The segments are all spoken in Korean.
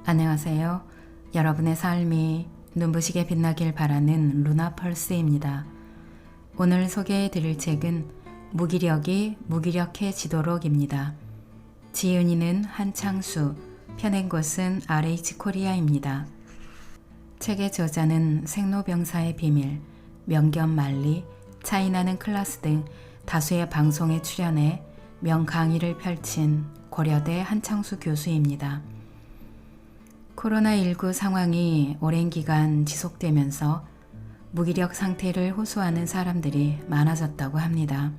안녕하세요. 여러분의 삶이 눈부시게 빛나길 바라는 루나펄스입니다. 오늘 소개해 드릴 책은 무기력이 무기력해지도록입니다. 지은이는 한창수, 펴낸 곳은 RH 코리아입니다. 책의 저자는 생로병사의 비밀, 명견만리, 차이나는 클라스 등 다수의 방송에 출연해 명강의를 펼친 고려대 한창수 교수입니다. 코로나19 상황이 오랜 기간 지속되면서 무기력 상태를 호소하는 사람들이 많아졌다고 합니다.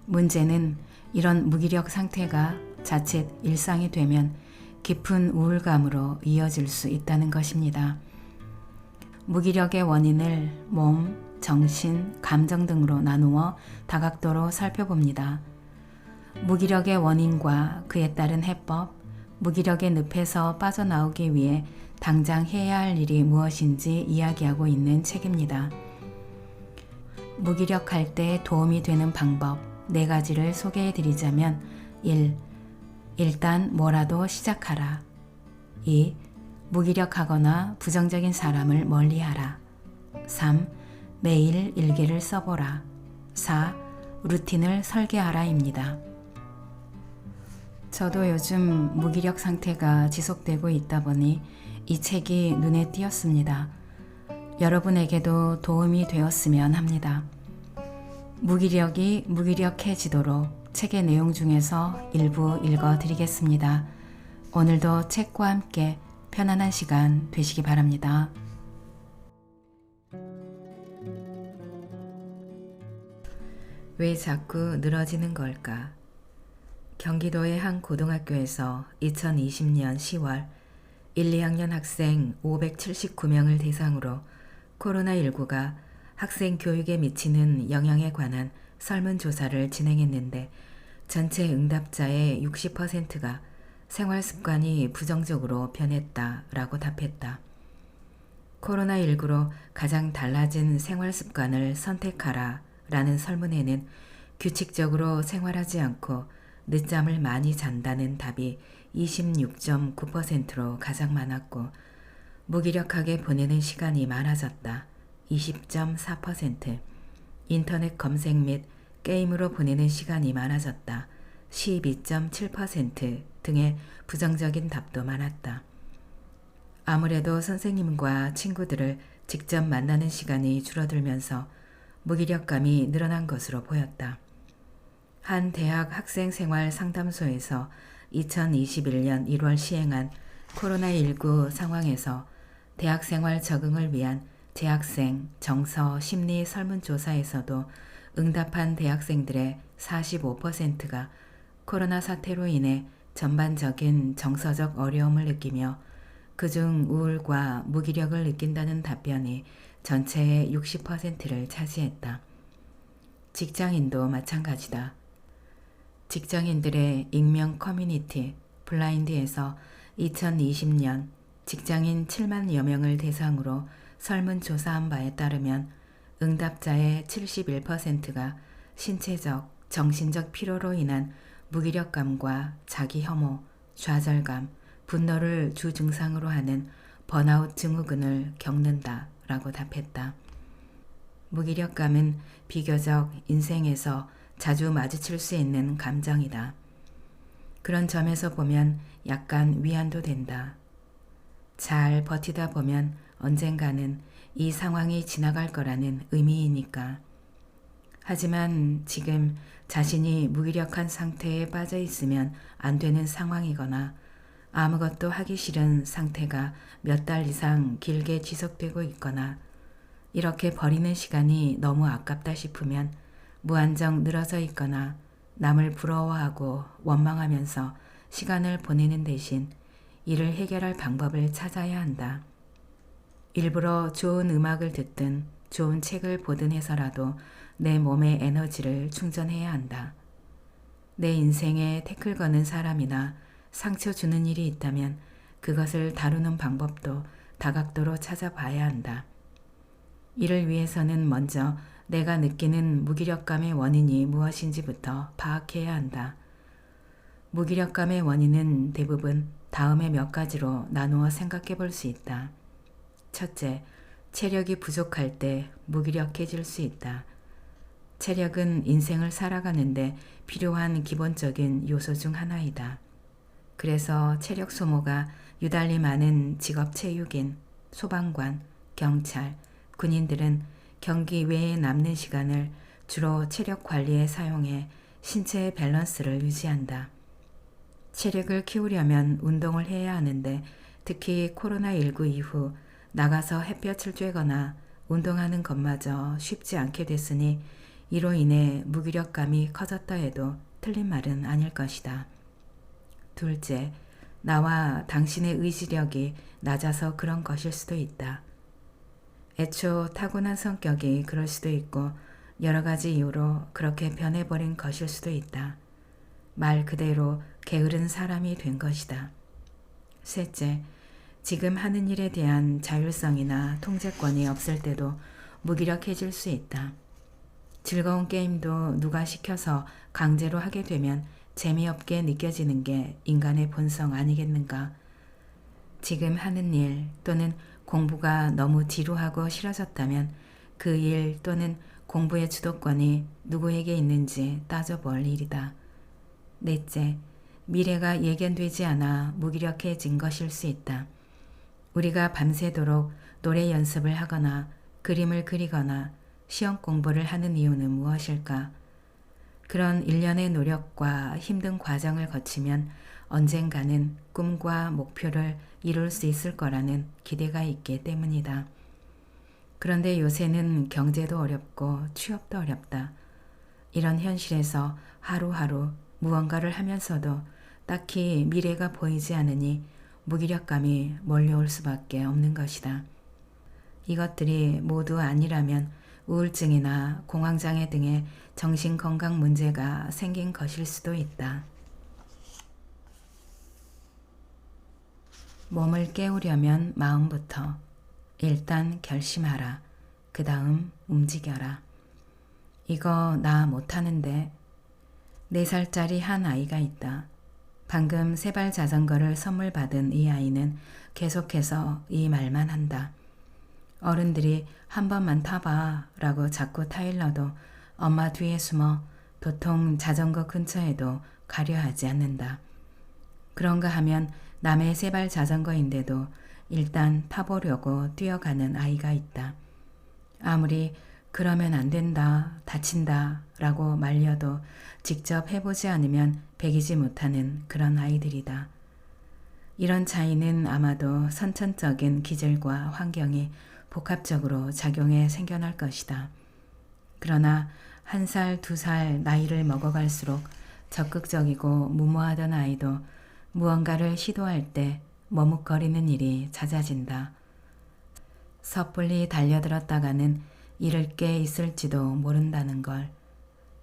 문제는 이런 무기력 상태가 자칫 일상이 되면 깊은 우울감으로 이어질 수 있다는 것입니다. 무기력의 원인을 몸, 정신, 감정 등으로 나누어 다각도로 살펴봅니다. 무기력의 원인과 그에 따른 해법, 무기력의 늪에서 빠져나오기 위해 당장 해야 할 일이 무엇인지 이야기하고 있는 책입니다. 무기력할 때 도움이 되는 방법 4가지를 소개해 드리자면 1. 일단 뭐라도 시작하라. 2. 무기력하거나 부정적인 사람을 멀리하라. 3. 매일 일기를 써보라. 4. 루틴을 설계하라입니다. 저도 요즘 무기력 상태가 지속되고 있다 보니 이 책이 눈에 띄었습니다. 여러분에게도 도움이 되었으면 합니다. 무기력이 무기력해지도록 책의 내용 중에서 일부 읽어드리겠습니다. 오늘도 책과 함께 편안한 시간 되시기 바랍니다. 왜 자꾸 늘어지는 걸까? 경기도의 한 고등학교에서 2020년 10월 1, 2학년 학생 579명을 대상으로 코로나19가 학생 교육에 미치는 영향에 관한 설문조사를 진행했는데 전체 응답자의 60%가 생활습관이 부정적으로 변했다라고 답했다. 코로나19로 가장 달라진 생활습관을 선택하라 라는 설문에는 규칙적으로 생활하지 않고 늦잠을 많이 잔다는 답이 26.9%로 가장 많았고 무기력하게 보내는 시간이 많아졌다. 20.4%, 인터넷 검색 및 게임으로 보내는 시간이 많아졌다. 12.7% 등의 부정적인 답도 많았다. 아무래도 선생님과 친구들을 직접 만나는 시간이 줄어들면서 무기력감이 늘어난 것으로 보였다. 한 대학 학생생활 상담소에서 2021년 1월 시행한 코로나19 상황에서 대학생활 적응을 위한 재학생 정서 심리 설문조사에서도 응답한 대학생들의 45%가 코로나 사태로 인해 전반적인 정서적 어려움을 느끼며 그중 우울과 무기력을 느낀다는 답변이 전체의 60%를 차지했다. 직장인도 마찬가지다. 직장인들의 익명 커뮤니티 블라인드에서 2020년 직장인 7만여 명을 대상으로 설문조사한 바에 따르면 응답자의 71%가 신체적, 정신적 피로로 인한 무기력감과 자기 혐오, 좌절감, 분노를 주 증상으로 하는 번아웃 증후군을 겪는다 라고 답했다. 무기력감은 비교적 인생에서 자주 마주칠 수 있는 감정이다. 그런 점에서 보면 약간 위안도 된다. 잘 버티다 보면 언젠가는 이 상황이 지나갈 거라는 의미이니까. 하지만 지금 자신이 무기력한 상태에 빠져 있으면 안 되는 상황이거나 아무것도 하기 싫은 상태가 몇 달 이상 길게 지속되고 있거나 이렇게 버리는 시간이 너무 아깝다 싶으면 무한정 늘어져 있거나 남을 부러워하고 원망하면서 시간을 보내는 대신 이를 해결할 방법을 찾아야 한다. 일부러 좋은 음악을 듣든 좋은 책을 보든 해서라도 내 몸의 에너지를 충전해야 한다. 내 인생에 태클 거는 사람이나 상처 주는 일이 있다면 그것을 다루는 방법도 다각도로 찾아봐야 한다. 이를 위해서는 먼저 내가 느끼는 무기력감의 원인이 무엇인지부터 파악해야 한다. 무기력감의 원인은 대부분 다음에 몇 가지로 나누어 생각해 볼 수 있다. 첫째, 체력이 부족할 때 무기력해질 수 있다. 체력은 인생을 살아가는데 필요한 기본적인 요소 중 하나이다. 그래서 체력 소모가 유달리 많은 직업 체육인, 소방관, 경찰, 군인들은 경기 외에 남는 시간을 주로 체력 관리에 사용해 신체의 밸런스를 유지한다. 체력을 키우려면 운동을 해야 하는데 특히 코로나19 이후 나가서 햇볕을 쬐거나 운동하는 것마저 쉽지 않게 됐으니 이로 인해 무기력감이 커졌다 해도 틀린 말은 아닐 것이다. 둘째, 나와 당신의 의지력이 낮아서 그런 것일 수도 있다. 애초 타고난 성격이 그럴 수도 있고 여러 가지 이유로 그렇게 변해버린 것일 수도 있다. 말 그대로 게으른 사람이 된 것이다. 셋째, 지금 하는 일에 대한 자율성이나 통제권이 없을 때도 무기력해질 수 있다. 즐거운 게임도 누가 시켜서 강제로 하게 되면 재미없게 느껴지는 게 인간의 본성 아니겠는가? 지금 하는 일 또는 공부가 너무 지루하고 싫어졌다면 그 일 또는 공부의 주도권이 누구에게 있는지 따져볼 일이다. 넷째, 미래가 예견되지 않아 무기력해진 것일 수 있다. 우리가 밤새도록 노래 연습을 하거나 그림을 그리거나 시험 공부를 하는 이유는 무엇일까? 그런 일련의 노력과 힘든 과정을 거치면 언젠가는 꿈과 목표를 이룰 수 있을 거라는 기대가 있기 때문이다. 그런데 요새는 경제도 어렵고 취업도 어렵다. 이런 현실에서 하루하루 무언가를 하면서도 딱히 미래가 보이지 않으니 무기력감이 몰려올 수밖에 없는 것이다. 이것들이 모두 아니라면 우울증이나 공황장애 등의 정신건강 문제가 생긴 것일 수도 있다. 몸을 깨우려면 마음부터. 일단 결심하라. 그 다음 움직여라. 이거 나 못하는데. 4살짜리 한 아이가 있다. 방금 세발 자전거를 선물 받은 이 아이는 계속해서 이 말만 한다. 어른들이 한 번만 타봐 라고 자꾸 타일러도 엄마 뒤에 숨어 도통 자전거 근처에도 가려 하지 않는다. 그런가 하면 남의 세발 자전거인데도 일단 타보려고 뛰어가는 아이가 있다. 아무리 그러면 안 된다, 다친다 라고 말려도 직접 해보지 않으면 배기지 못하는 그런 아이들이다. 이런 차이는 아마도 선천적인 기질과 환경이 복합적으로 작용해 생겨날 것이다. 그러나 1살, 2살 나이를 먹어갈수록 적극적이고 무모하던 아이도 무언가를 시도할 때 머뭇거리는 일이 잦아진다. 섣불리 달려들었다가는 잃을 게 있을지도 모른다는 걸.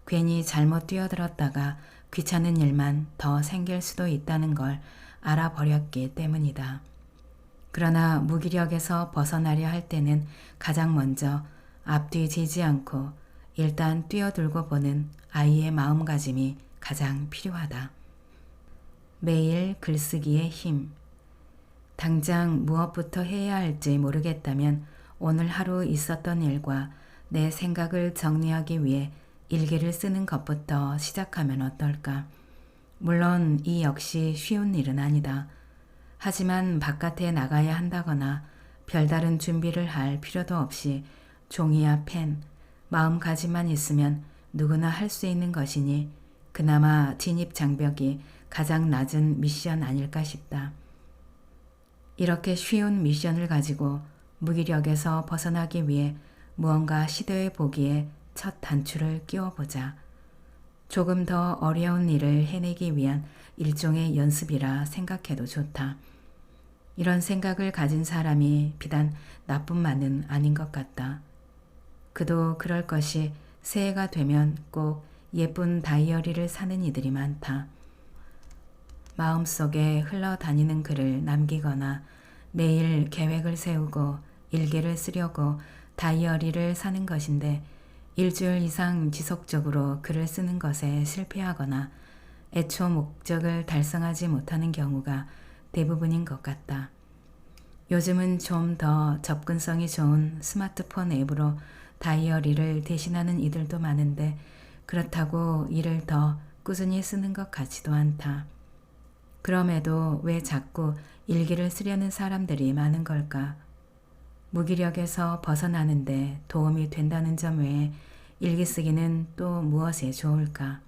괜히 잘못 뛰어들었다가 귀찮은 일만 더 생길 수도 있다는 걸 알아버렸기 때문이다. 그러나 무기력에서 벗어나려 할 때는 가장 먼저 앞뒤 지지 않고 일단 뛰어들고 보는 아이의 마음가짐이 가장 필요하다. 매일 글쓰기의 힘. 당장 무엇부터 해야 할지 모르겠다면 오늘 하루 있었던 일과 내 생각을 정리하기 위해 일기를 쓰는 것부터 시작하면 어떨까? 물론 이 역시 쉬운 일은 아니다. 하지만 바깥에 나가야 한다거나 별다른 준비를 할 필요도 없이 종이와 펜, 마음가짐만 있으면 누구나 할 수 있는 것이니 그나마 진입 장벽이 가장 낮은 미션 아닐까 싶다. 이렇게 쉬운 미션을 가지고 무기력에서 벗어나기 위해 무언가 시도해 보기에 첫 단추를 끼워보자. 조금 더 어려운 일을 해내기 위한 일종의 연습이라 생각해도 좋다. 이런 생각을 가진 사람이 비단 나뿐만은 아닌 것 같다. 그도 그럴 것이 새해가 되면 꼭 예쁜 다이어리를 사는 이들이 많다. 마음속에 흘러다니는 글을 남기거나 매일 계획을 세우고 일기를 쓰려고 다이어리를 사는 것인데 일주일 이상 지속적으로 글을 쓰는 것에 실패하거나 애초 목적을 달성하지 못하는 경우가 대부분인 것 같다. 요즘은 좀 더 접근성이 좋은 스마트폰 앱으로 다이어리를 대신하는 이들도 많은데 그렇다고 이를 더 꾸준히 쓰는 것 같지도 않다. 그럼에도 왜 자꾸 일기를 쓰려는 사람들이 많은 걸까? 무기력에서 벗어나는데 도움이 된다는 점 외에 일기 쓰기는 또 무엇에 좋을까?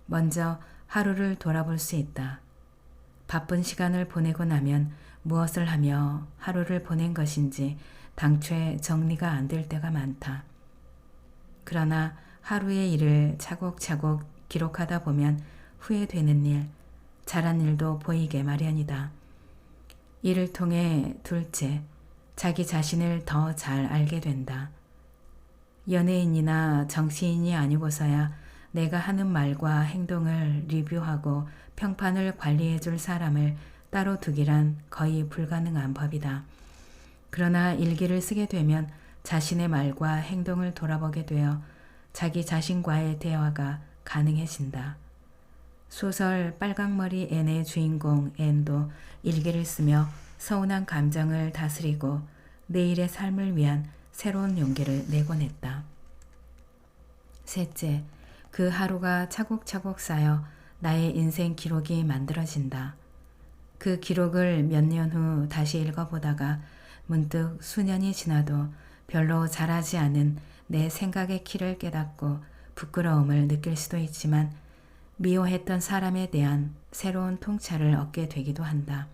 먼저 하루를 돌아볼 수 있다. 바쁜 시간을 보내고 나면 무엇을 하며 하루를 보낸 것인지 당초에 정리가 안 될 때가 많다. 그러나 하루의 일을 차곡차곡 기록하다 보면 후회되는 일, 잘한 일도 보이게 마련이다. 이를 통해 둘째, 자기 자신을 더 잘 알게 된다. 연예인이나 정치인이 아니고서야 내가 하는 말과 행동을 리뷰하고 평판을 관리해 줄 사람을 따로 두기란 거의 불가능한 법이다. 그러나 일기를 쓰게 되면 자신의 말과 행동을 돌아보게 되어 자기 자신과의 대화가 가능해진다. 소설 빨강머리 앤의 주인공 앤도 일기를 쓰며 서운한 감정을 다스리고 내일의 삶을 위한 새로운 용기를 내곤 했다. 셋째, 그 하루가 차곡차곡 쌓여 나의 인생 기록이 만들어진다. 그 기록을 몇 년 후 다시 읽어보다가 문득 수년이 지나도 별로 잘하지 않은 내 생각의 키를 깨닫고 부끄러움을 느낄 수도 있지만 미워했던 사람에 대한 새로운 통찰을 얻게 되기도 한다.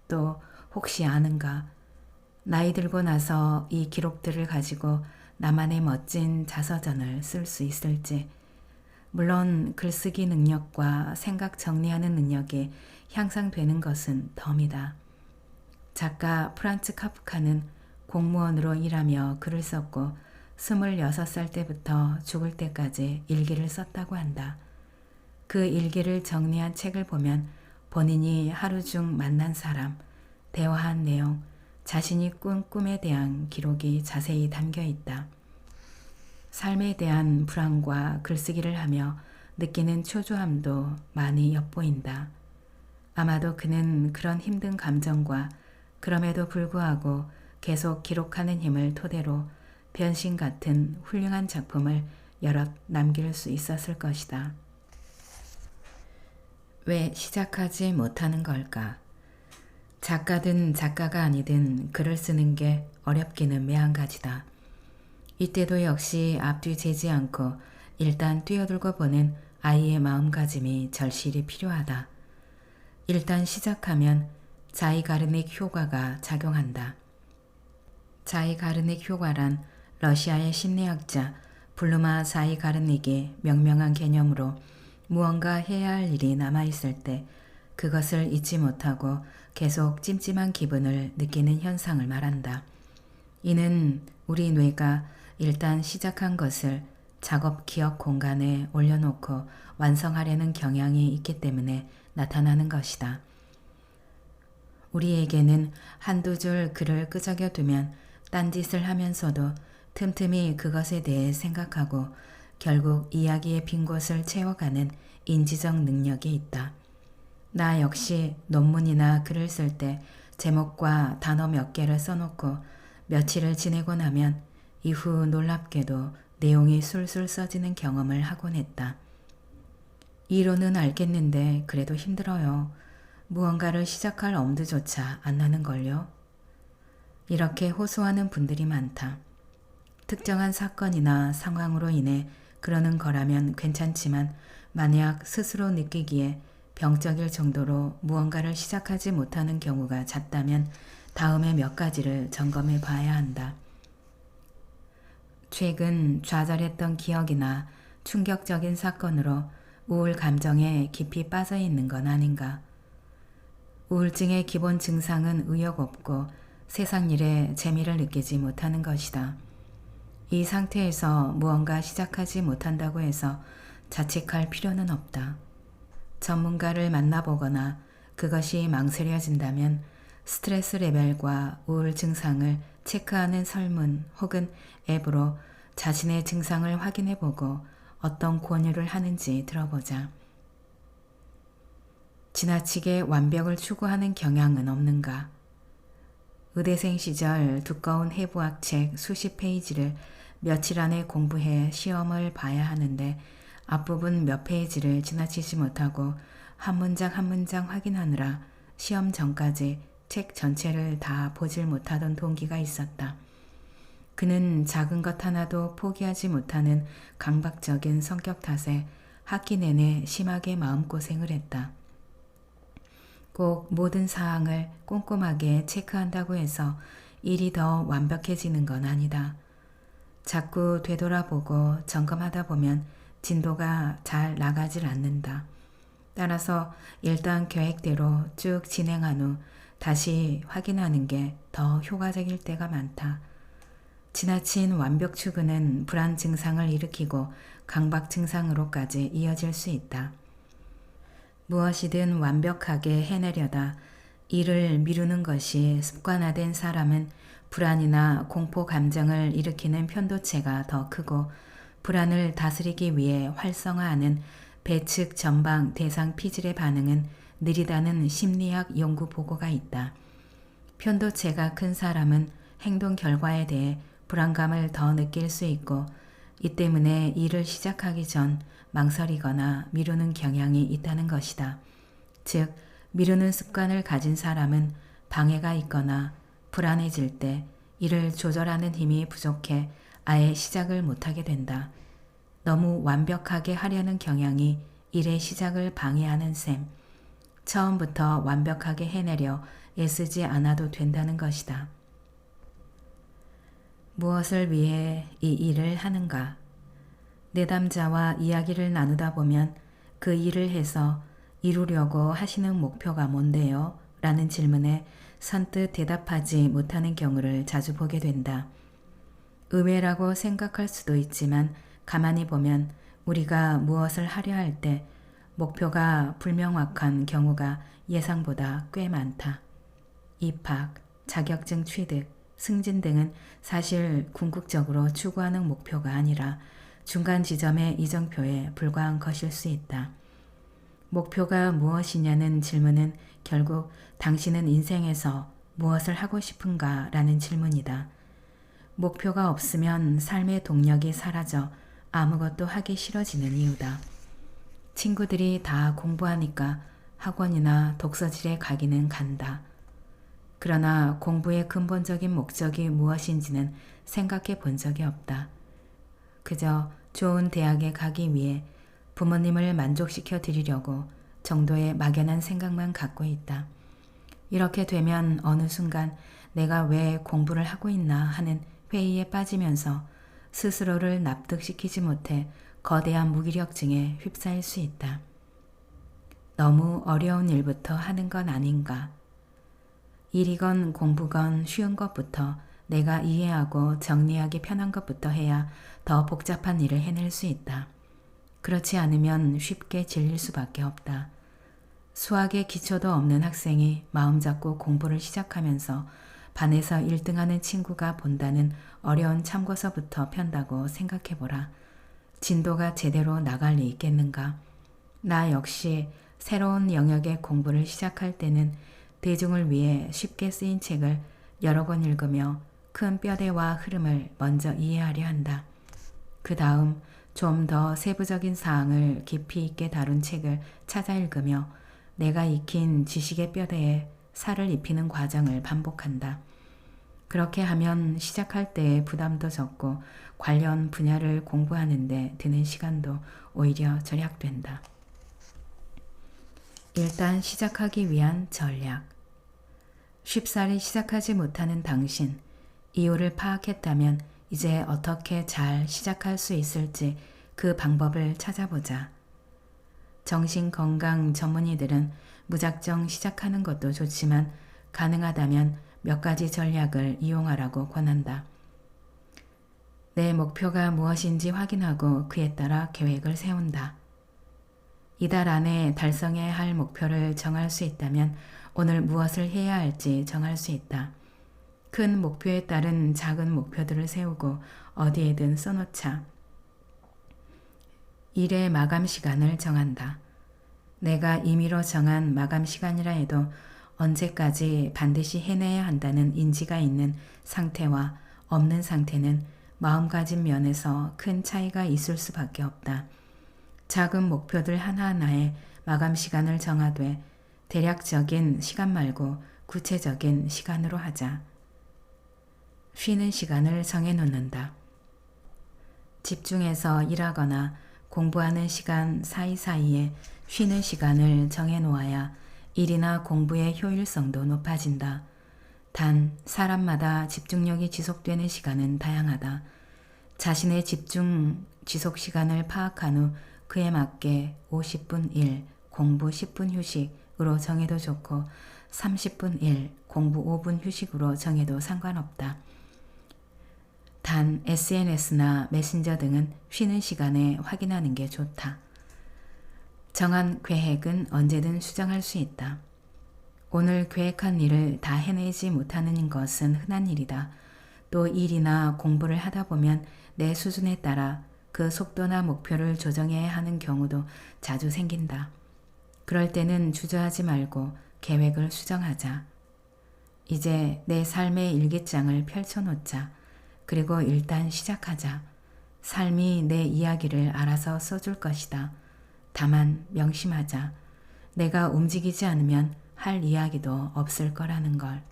또 혹시 아는가? 나이 들고 나서 이 기록들을 가지고 나만의 멋진 자서전을 쓸 수 있을지. 물론 글쓰기 능력과 생각 정리하는 능력이 향상되는 것은 덤이다. 작가 프란츠 카프카는 공무원으로 일하며 글을 썼고 26살 때부터 죽을 때까지 일기를 썼다고 한다. 그 일기를 정리한 책을 보면 본인이 하루 중 만난 사람, 대화한 내용, 자신이 꾼 꿈에 대한 기록이 자세히 담겨 있다. 삶에 대한 불안과 글쓰기를 하며 느끼는 초조함도 많이 엿보인다. 아마도 그는 그런 힘든 감정과 그럼에도 불구하고 계속 기록하는 힘을 토대로 변신 같은 훌륭한 작품을 여럿 남길 수 있었을 것이다. 왜 시작하지 못하는 걸까? 작가든 작가가 아니든 글을 쓰는 게 어렵기는 매한가지다. 이때도 역시 앞뒤재지 않고 일단 뛰어들고 보는 아이의 마음가짐이 절실히 필요하다. 일단 시작하면 자이가르닉 효과가 작용한다. 자이가르닉 효과란 러시아의 심리학자 블루마 자이가르닉의 명명한 개념으로 무언가 해야 할 일이 남아있을 때 그것을 잊지 못하고 계속 찜찜한 기분을 느끼는 현상을 말한다. 이는 우리 뇌가 일단 시작한 것을 작업 기억 공간에 올려놓고 완성하려는 경향이 있기 때문에 나타나는 것이다. 우리에게는 한두 줄 글을 끄적여 두면 딴짓을 하면서도 틈틈이 그것에 대해 생각하고 결국 이야기의 빈 곳을 채워가는 인지적 능력이 있다. 나 역시 논문이나 글을 쓸 때 제목과 단어 몇 개를 써놓고 며칠을 지내고 나면 이후 놀랍게도 내용이 술술 써지는 경험을 하곤 했다. 이론은 알겠는데 그래도 힘들어요. 무언가를 시작할 엄두조차 안 나는걸요. 이렇게 호소하는 분들이 많다. 특정한 사건이나 상황으로 인해 그러는 거라면 괜찮지만 만약 스스로 느끼기에 병적일 정도로 무언가를 시작하지 못하는 경우가 잦다면 다음에 몇 가지를 점검해 봐야 한다. 최근 좌절했던 기억이나 충격적인 사건으로 우울 감정에 깊이 빠져 있는 건 아닌가. 우울증의 기본 증상은 의욕 없고 세상 일에 재미를 느끼지 못하는 것이다. 이 상태에서 무언가 시작하지 못한다고 해서 자책할 필요는 없다. 전문가를 만나보거나 그것이 망설여진다면 스트레스 레벨과 우울 증상을 체크하는 설문 혹은 앱으로 자신의 증상을 확인해보고 어떤 권유를 하는지 들어보자. 지나치게 완벽을 추구하는 경향은 없는가? 의대생 시절 두꺼운 해부학책 수십 페이지를 며칠 안에 공부해 시험을 봐야 하는데 앞부분 몇 페이지를 지나치지 못하고 한 문장 한 문장 확인하느라 시험 전까지 책 전체를 다 보질 못하던 동기가 있었다. 그는 작은 것 하나도 포기하지 못하는 강박적인 성격 탓에 학기 내내 심하게 마음고생을 했다. 꼭 모든 사항을 꼼꼼하게 체크한다고 해서 일이 더 완벽해지는 건 아니다. 자꾸 되돌아보고 점검하다 보면 진도가 잘 나가질 않는다. 따라서 일단 계획대로 쭉 진행한 후 다시 확인하는 게 더 효과적일 때가 많다. 지나친 완벽 추구는 불안 증상을 일으키고 강박 증상으로까지 이어질 수 있다. 무엇이든 완벽하게 해내려다 일을 미루는 것이 습관화된 사람은 불안이나 공포 감정을 일으키는 편도체가 더 크고 불안을 다스리기 위해 활성화하는 배측 전방 대상 피질의 반응은 느리다는 심리학 연구 보고가 있다. 편도체가 큰 사람은 행동 결과에 대해 불안감을 더 느낄 수 있고 이 때문에 일을 시작하기 전 망설이거나 미루는 경향이 있다는 것이다. 즉, 미루는 습관을 가진 사람은 방해가 있거나 불안해질 때 이를 조절하는 힘이 부족해 아예 시작을 못하게 된다. 너무 완벽하게 하려는 경향이 일의 시작을 방해하는 셈. 처음부터 완벽하게 해내려 애쓰지 않아도 된다는 것이다. 무엇을 위해 이 일을 하는가? 내담자와 이야기를 나누다 보면 그 일을 해서 이루려고 하시는 목표가 뭔데요? 라는 질문에 선뜻 대답하지 못하는 경우를 자주 보게 된다. 의외라고 생각할 수도 있지만 가만히 보면 우리가 무엇을 하려 할 때 목표가 불명확한 경우가 예상보다 꽤 많다. 입학, 자격증 취득, 승진 등은 사실 궁극적으로 추구하는 목표가 아니라 중간 지점의 이정표에 불과한 것일 수 있다. 목표가 무엇이냐는 질문은 결국 당신은 인생에서 무엇을 하고 싶은가 라는 질문이다. 목표가 없으면 삶의 동력이 사라져 아무것도 하기 싫어지는 이유다. 친구들이 다 공부하니까 학원이나 독서실에 가기는 간다. 그러나 공부의 근본적인 목적이 무엇인지는 생각해 본 적이 없다. 그저 좋은 대학에 가기 위해 부모님을 만족시켜 드리려고 정도의 막연한 생각만 갖고 있다. 이렇게 되면 어느 순간 내가 왜 공부를 하고 있나 하는 회의에 빠지면서 스스로를 납득시키지 못해 거대한 무기력증에 휩싸일 수 있다. 너무 어려운 일부터 하는 건 아닌가? 일이건 공부건 쉬운 것부터 내가 이해하고 정리하기 편한 것부터 해야 더 복잡한 일을 해낼 수 있다. 그렇지 않으면 쉽게 질릴 수밖에 없다. 수학의 기초도 없는 학생이 마음 잡고 공부를 시작하면서 반에서 1등하는 친구가 본다는 어려운 참고서부터 편다고 생각해보라. 진도가 제대로 나갈 리 있겠는가? 나 역시 새로운 영역의 공부를 시작할 때는 대중을 위해 쉽게 쓰인 책을 여러 권 읽으며 큰 뼈대와 흐름을 먼저 이해하려 한다. 그 다음 좀 더 세부적인 사항을 깊이 있게 다룬 책을 찾아 읽으며 내가 익힌 지식의 뼈대에 살을 입히는 과정을 반복한다. 그렇게 하면 시작할 때의 부담도 적고 관련 분야를 공부하는 데 드는 시간도 오히려 절약된다. 일단 시작하기 위한 전략. 쉽사리 시작하지 못하는 당신, 이유를 파악했다면 이제 어떻게 잘 시작할 수 있을지 그 방법을 찾아보자. 정신건강 전문의들은 무작정 시작하는 것도 좋지만 가능하다면 몇 가지 전략을 이용하라고 권한다. 내 목표가 무엇인지 확인하고 그에 따라 계획을 세운다. 이달 안에 달성해야 할 목표를 정할 수 있다면 오늘 무엇을 해야 할지 정할 수 있다. 큰 목표에 따른 작은 목표들을 세우고 어디에든 써놓자. 일의 마감 시간을 정한다. 내가 임의로 정한 마감 시간이라 해도 언제까지 반드시 해내야 한다는 인지가 있는 상태와 없는 상태는 마음가짐 면에서 큰 차이가 있을 수밖에 없다. 작은 목표들 하나하나에 마감 시간을 정하되 대략적인 시간 말고 구체적인 시간으로 하자. 쉬는 시간을 정해놓는다. 집중해서 일하거나 공부하는 시간 사이사이에 쉬는 시간을 정해놓아야 일이나 공부의 효율성도 높아진다. 단 사람마다 집중력이 지속되는 시간은 다양하다. 자신의 집중 지속 시간을 파악한 후 그에 맞게 50분 일, 공부 10분 휴식으로 정해도 좋고 30분 일, 공부 5분 휴식으로 정해도 상관없다. 단 SNS나 메신저 등은 쉬는 시간에 확인하는 게 좋다. 정한 계획은 언제든 수정할 수 있다. 오늘 계획한 일을 다 해내지 못하는 것은 흔한 일이다. 또 일이나 공부를 하다 보면 내 수준에 따라 그 속도나 목표를 조정해야 하는 경우도 자주 생긴다. 그럴 때는 주저하지 말고 계획을 수정하자. 이제 내 삶의 일기장을 펼쳐놓자. 그리고 일단 시작하자. 삶이 내 이야기를 알아서 써줄 것이다. 다만 명심하자. 내가 움직이지 않으면 할 이야기도 없을 거라는 걸.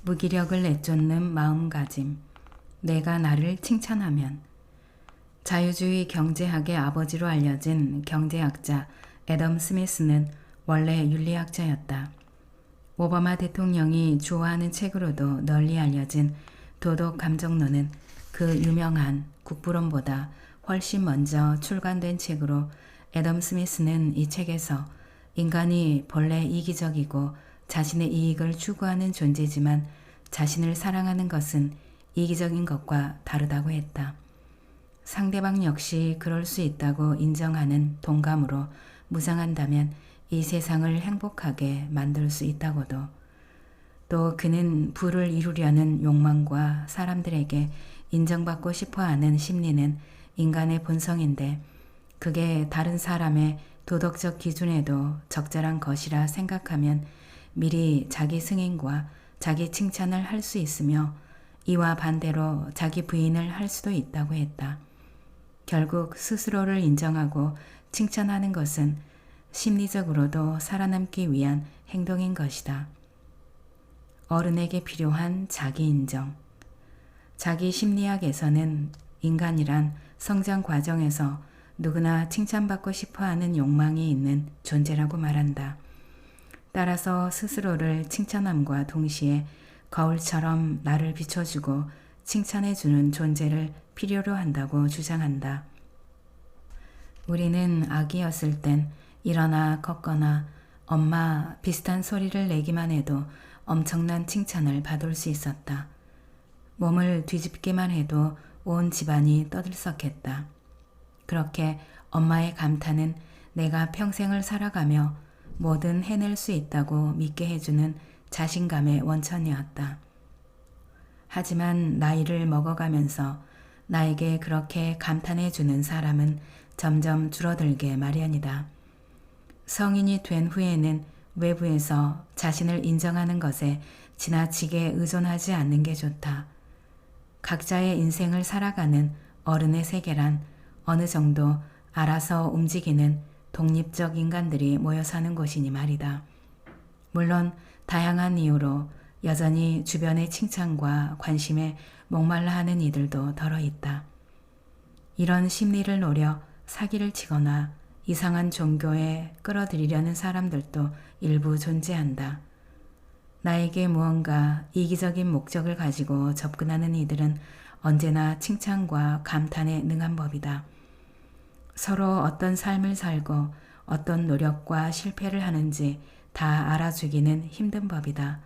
무기력을 내쫓는 마음가짐. 내가 나를 칭찬하면. 자유주의 경제학의 아버지로 알려진 경제학자 애덤 스미스는 원래 윤리학자였다. 오바마 대통령이 좋아하는 책으로도 널리 알려진 도덕 감정론은 그 유명한 국부론보다 훨씬 먼저 출간된 책으로 애덤 스미스는 이 책에서 인간이 본래 이기적이고 자신의 이익을 추구하는 존재지만 자신을 사랑하는 것은 이기적인 것과 다르다고 했다. 상대방 역시 그럴 수 있다고 인정하는 동감으로 무장한다면 이 세상을 행복하게 만들 수 있다고도. 또 그는 부를 이루려는 욕망과 사람들에게 인정받고 싶어하는 심리는 인간의 본성인데 그게 다른 사람의 도덕적 기준에도 적절한 것이라 생각하면 미리 자기 승인과 자기 칭찬을 할 수 있으며 이와 반대로 자기 부인을 할 수도 있다고 했다. 결국 스스로를 인정하고 칭찬하는 것은 심리적으로도 살아남기 위한 행동인 것이다. 어른에게 필요한 자기 인정. 자기 심리학에서는 인간이란 성장 과정에서 누구나 칭찬받고 싶어하는 욕망이 있는 존재라고 말한다. 따라서 스스로를 칭찬함과 동시에 거울처럼 나를 비춰주고 칭찬해주는 존재를 필요로 한다고 주장한다. 우리는 아기였을 땐 일어나 걷거나 엄마 비슷한 소리를 내기만 해도 엄청난 칭찬을 받을 수 있었다. 몸을 뒤집기만 해도 온 집안이 떠들썩했다. 그렇게 엄마의 감탄은 내가 평생을 살아가며 뭐든 해낼 수 있다고 믿게 해주는 자신감의 원천이었다. 하지만 나이를 먹어가면서 나에게 그렇게 감탄해주는 사람은 점점 줄어들게 마련이다. 성인이 된 후에는 외부에서 자신을 인정하는 것에 지나치게 의존하지 않는 게 좋다. 각자의 인생을 살아가는 어른의 세계란 어느 정도 알아서 움직이는 독립적 인간들이 모여 사는 곳이니 말이다. 물론 다양한 이유로 여전히 주변의 칭찬과 관심에 목말라 하는 이들도 덜어 있다. 이런 심리를 노려 사기를 치거나 이상한 종교에 끌어들이려는 사람들도 일부 존재한다. 나에게 무언가 이기적인 목적을 가지고 접근하는 이들은 언제나 칭찬과 감탄에 능한 법이다. 서로 어떤 삶을 살고 어떤 노력과 실패를 하는지 다 알아주기는 힘든 법이다.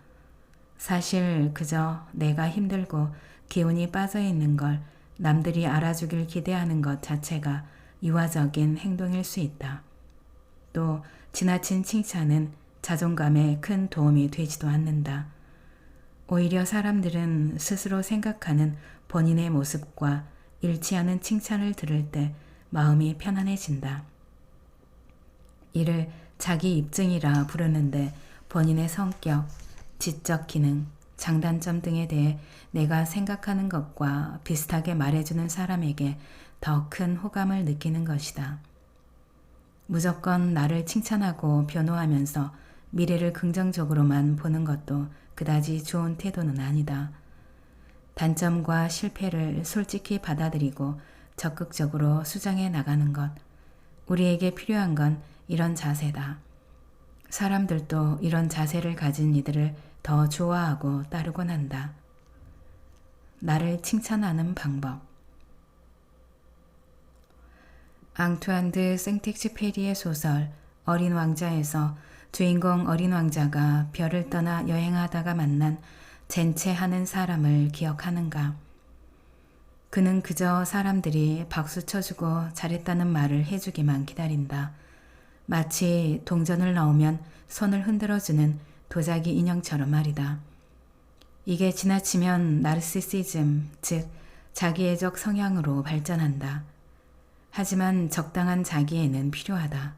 사실 그저 내가 힘들고 기운이 빠져 있는 걸 남들이 알아주길 기대하는 것 자체가 유아적인 행동일 수 있다. 또 지나친 칭찬은 자존감에 큰 도움이 되지도 않는다. 오히려 사람들은 스스로 생각하는 본인의 모습과 잃지 않은 칭찬을 들을 때 마음이 편안해진다. 이를 자기 입증이라 부르는데 본인의 성격, 지적 기능, 장단점 등에 대해 내가 생각하는 것과 비슷하게 말해주는 사람에게 더 큰 호감을 느끼는 것이다. 무조건 나를 칭찬하고 변호하면서 미래를 긍정적으로만 보는 것도 그다지 좋은 태도는 아니다. 단점과 실패를 솔직히 받아들이고 적극적으로 수정해 나가는 것. 우리에게 필요한 건 이런 자세다. 사람들도 이런 자세를 가진 이들을 더 좋아하고 따르곤 한다. 나를 칭찬하는 방법. 앙투안 드 생텍쥐페리의 소설 어린 왕자에서 주인공 어린 왕자가 별을 떠나 여행하다가 만난 젠체 하는 사람을 기억하는가? 그는 그저 사람들이 박수 쳐주고 잘했다는 말을 해주기만 기다린다. 마치 동전을 넣으면 손을 흔들어주는 도자기 인형처럼 말이다. 이게 지나치면 나르시시즘, 즉 자기애적 성향으로 발전한다. 하지만 적당한 자기애는 필요하다.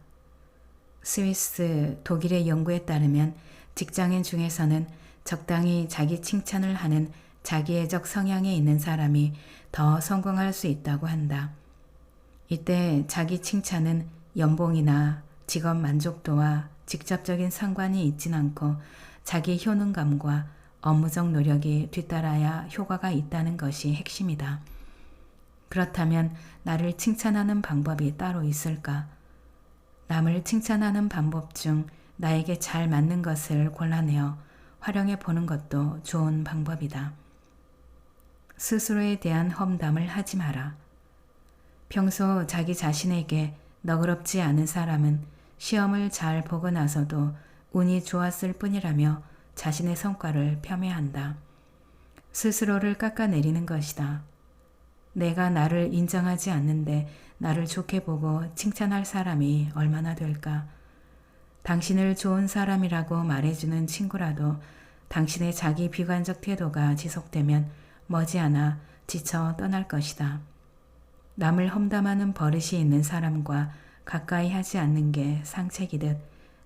스위스, 독일의 연구에 따르면 직장인 중에서는 적당히 자기 칭찬을 하는 자기애적 성향에 있는 사람이 더 성공할 수 있다고 한다. 이때 자기 칭찬은 연봉이나 직업 만족도와 직접적인 상관이 있진 않고 자기 효능감과 업무적 노력이 뒤따라야 효과가 있다는 것이 핵심이다. 그렇다면 나를 칭찬하는 방법이 따로 있을까? 남을 칭찬하는 방법 중 나에게 잘 맞는 것을 골라내어 활용해 보는 것도 좋은 방법이다. 스스로에 대한 험담을 하지 마라. 평소 자기 자신에게 너그럽지 않은 사람은 시험을 잘 보고 나서도 운이 좋았을 뿐이라며 자신의 성과를 폄훼한다. 스스로를 깎아내리는 것이다. 내가 나를 인정하지 않는데 나를 좋게 보고 칭찬할 사람이 얼마나 될까? 당신을 좋은 사람이라고 말해주는 친구라도 당신의 자기 비관적 태도가 지속되면 머지않아 지쳐 떠날 것이다. 남을 험담하는 버릇이 있는 사람과 가까이 하지 않는 게 상책이듯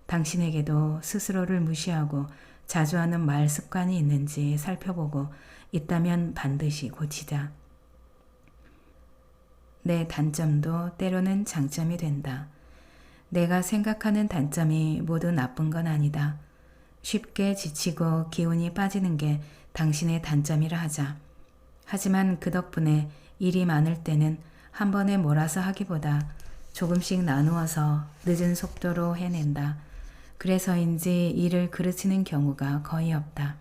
당신에게도 스스로를 무시하고 자주 하는 말 습관이 있는지 살펴보고 있다면 반드시 고치자. 내 단점도 때로는 장점이 된다. 내가 생각하는 단점이 모두 나쁜 건 아니다. 쉽게 지치고 기운이 빠지는 게 당신의 단점이라 하자. 하지만 그 덕분에 일이 많을 때는 한 번에 몰아서 하기보다 조금씩 나누어서 늦은 속도로 해낸다. 그래서인지 일을 그르치는 경우가 거의 없다.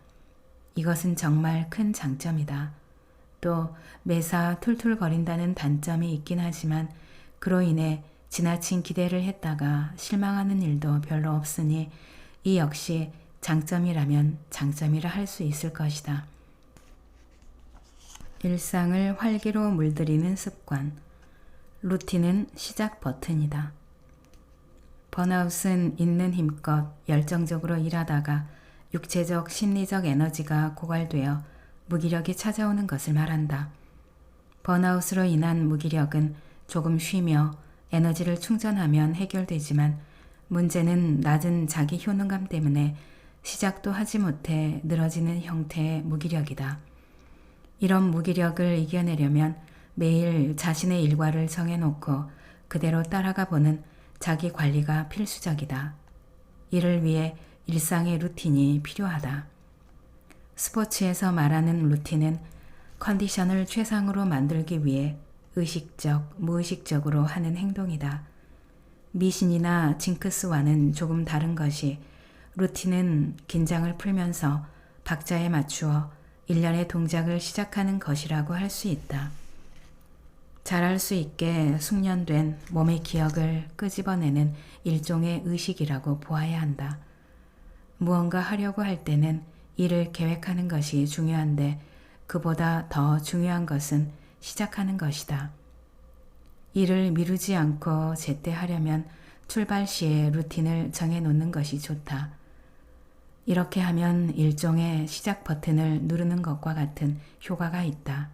이것은 정말 큰 장점이다. 또 매사 툴툴거린다는 단점이 있긴 하지만 그로 인해 지나친 기대를 했다가 실망하는 일도 별로 없으니 이 역시 장점이라면 장점이라 할 수 있을 것이다. 일상을 활기로 물들이는 습관. 루틴은 시작 버튼이다. 번아웃은 있는 힘껏 열정적으로 일하다가 육체적, 심리적 에너지가 고갈되어 무기력이 찾아오는 것을 말한다. 번아웃으로 인한 무기력은 조금 쉬며 에너지를 충전하면 해결되지만 문제는 낮은 자기 효능감 때문에 시작도 하지 못해 늘어지는 형태의 무기력이다. 이런 무기력을 이겨내려면 매일 자신의 일과를 정해놓고 그대로 따라가 보는 자기 관리가 필수적이다. 이를 위해 일상의 루틴이 필요하다. 스포츠에서 말하는 루틴은 컨디션을 최상으로 만들기 위해 의식적, 무의식적으로 하는 행동이다. 미신이나 징크스와는 조금 다른 것이 루틴은 긴장을 풀면서 박자에 맞추어 일련의 동작을 시작하는 것이라고 할 수 있다. 잘할 수 있게 숙련된 몸의 기억을 끄집어내는 일종의 의식이라고 보아야 한다. 무언가 하려고 할 때는 일을 계획하는 것이 중요한데 그보다 더 중요한 것은 시작하는 것이다. 일을 미루지 않고 제때 하려면 출발 시에 루틴을 정해놓는 것이 좋다. 이렇게 하면 일종의 시작 버튼을 누르는 것과 같은 효과가 있다.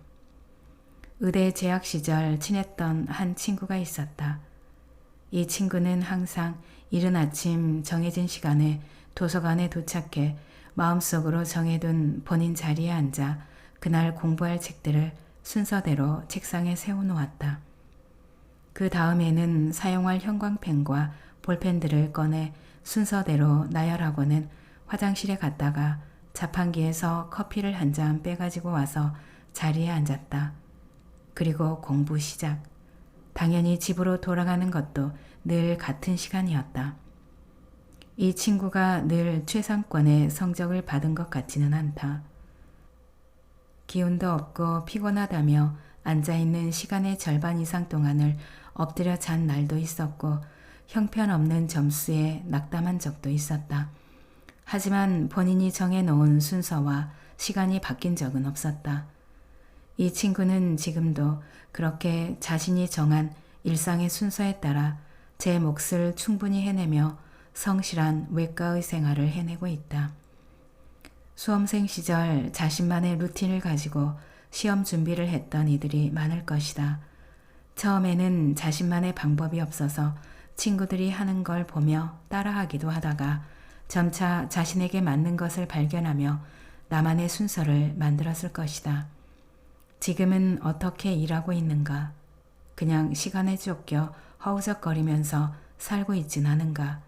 의대 재학 시절 친했던 한 친구가 있었다. 이 친구는 항상 이른 아침 정해진 시간에 도서관에 도착해 마음속으로 정해둔 본인 자리에 앉아 그날 공부할 책들을 순서대로 책상에 세워놓았다. 그 다음에는 사용할 형광펜과 볼펜들을 꺼내 순서대로 나열하고는 화장실에 갔다가 자판기에서 커피를 한 잔 빼가지고 와서 자리에 앉았다. 그리고 공부 시작. 당연히 집으로 돌아가는 것도 늘 같은 시간이었다. 이 친구가 늘 최상권의 성적을 받은 것 같지는 않다. 기운도 없고 피곤하다며 앉아있는 시간의 절반 이상 동안을 엎드려 잔 날도 있었고 형편없는 점수에 낙담한 적도 있었다. 하지만 본인이 정해놓은 순서와 시간이 바뀐 적은 없었다. 이 친구는 지금도 그렇게 자신이 정한 일상의 순서에 따라 제 몫을 충분히 해내며 성실한 외과의 생활을 해내고 있다. 수험생 시절 자신만의 루틴을 가지고 시험 준비를 했던 이들이 많을 것이다. 처음에는 자신만의 방법이 없어서 친구들이 하는 걸 보며 따라하기도 하다가 점차 자신에게 맞는 것을 발견하며 나만의 순서를 만들었을 것이다. 지금은 어떻게 일하고 있는가? 그냥 시간에 쫓겨 허우적거리면서 살고 있진 않은가?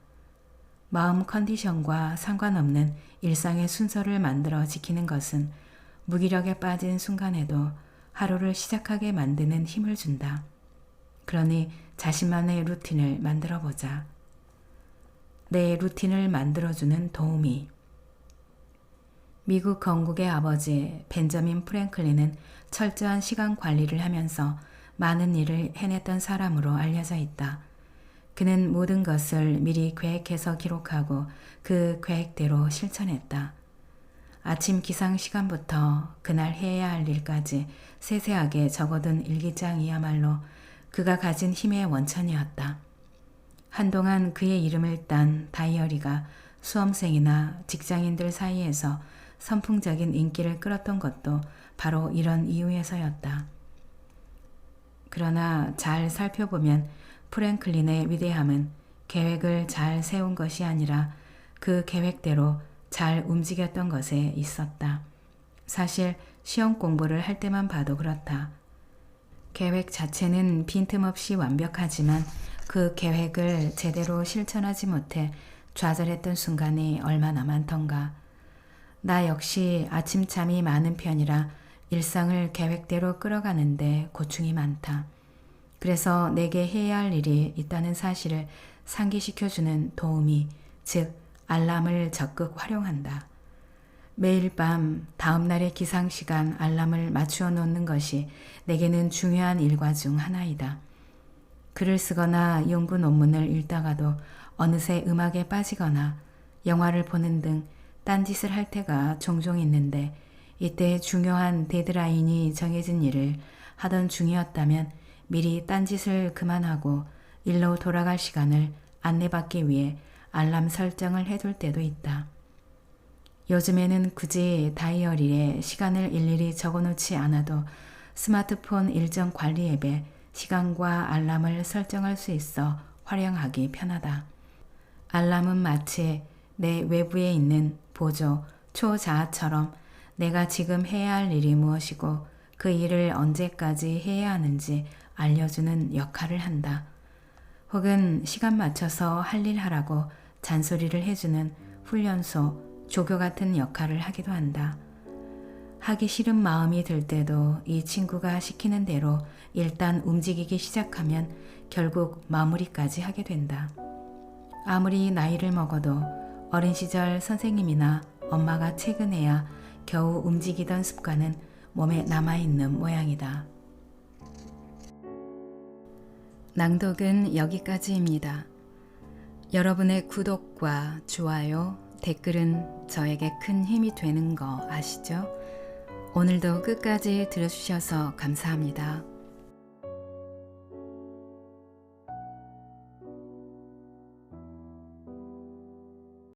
마음 컨디션과 상관없는 일상의 순서를 만들어 지키는 것은 무기력에 빠진 순간에도 하루를 시작하게 만드는 힘을 준다. 그러니 자신만의 루틴을 만들어 보자. 내 루틴을 만들어주는 도우미. 미국 건국의 아버지 벤저민 프랭클린은 철저한 시간 관리를 하면서 많은 일을 해냈던 사람으로 알려져 있다. 그는 모든 것을 미리 계획해서 기록하고 그 계획대로 실천했다. 아침 기상 시간부터 그날 해야 할 일까지 세세하게 적어둔 일기장이야말로 그가 가진 힘의 원천이었다. 한동안 그의 이름을 딴 다이어리가 수험생이나 직장인들 사이에서 선풍적인 인기를 끌었던 것도 바로 이런 이유에서였다. 그러나 잘 살펴보면 프랭클린의 위대함은 계획을 잘 세운 것이 아니라 그 계획대로 잘 움직였던 것에 있었다. 사실 시험 공부를 할 때만 봐도 그렇다. 계획 자체는 빈틈없이 완벽하지만 그 계획을 제대로 실천하지 못해 좌절했던 순간이 얼마나 많던가. 나 역시 아침잠이 많은 편이라 일상을 계획대로 끌어가는데 고충이 많다. 그래서 내게 해야 할 일이 있다는 사실을 상기시켜주는 도우미, 즉 알람을 적극 활용한다. 매일 밤 다음날의 기상시간 알람을 맞추어 놓는 것이 내게는 중요한 일과 중 하나이다. 글을 쓰거나 연구 논문을 읽다가도 어느새 음악에 빠지거나 영화를 보는 등 딴짓을 할 때가 종종 있는데 이때 중요한 데드라인이 정해진 일을 하던 중이었다면 미리 딴짓을 그만하고 일로 돌아갈 시간을 안내받기 위해 알람 설정을 해둘 때도 있다. 요즘에는 굳이 다이어리에 시간을 일일이 적어놓지 않아도 스마트폰 일정 관리 앱에 시간과 알람을 설정할 수 있어 활용하기 편하다. 알람은 마치 내 외부에 있는 보조, 초자아처럼 내가 지금 해야 할 일이 무엇이고 그 일을 언제까지 해야 하는지 알려주는 역할을 한다. 혹은 시간 맞춰서 할 일 하라고 잔소리를 해주는 훈련소, 조교 같은 역할을 하기도 한다. 하기 싫은 마음이 들 때도 이 친구가 시키는 대로 일단 움직이기 시작하면 결국 마무리까지 하게 된다. 아무리 나이를 먹어도 어린 시절 선생님이나 엄마가 최근에야 겨우 움직이던 습관은 몸에 남아있는 모양이다. 낭독은 여기까지입니다. 여러분의 구독과 좋아요, 댓글은 저에게 큰 힘이 되는 거 아시죠? 오늘도 끝까지 들어주셔서 감사합니다.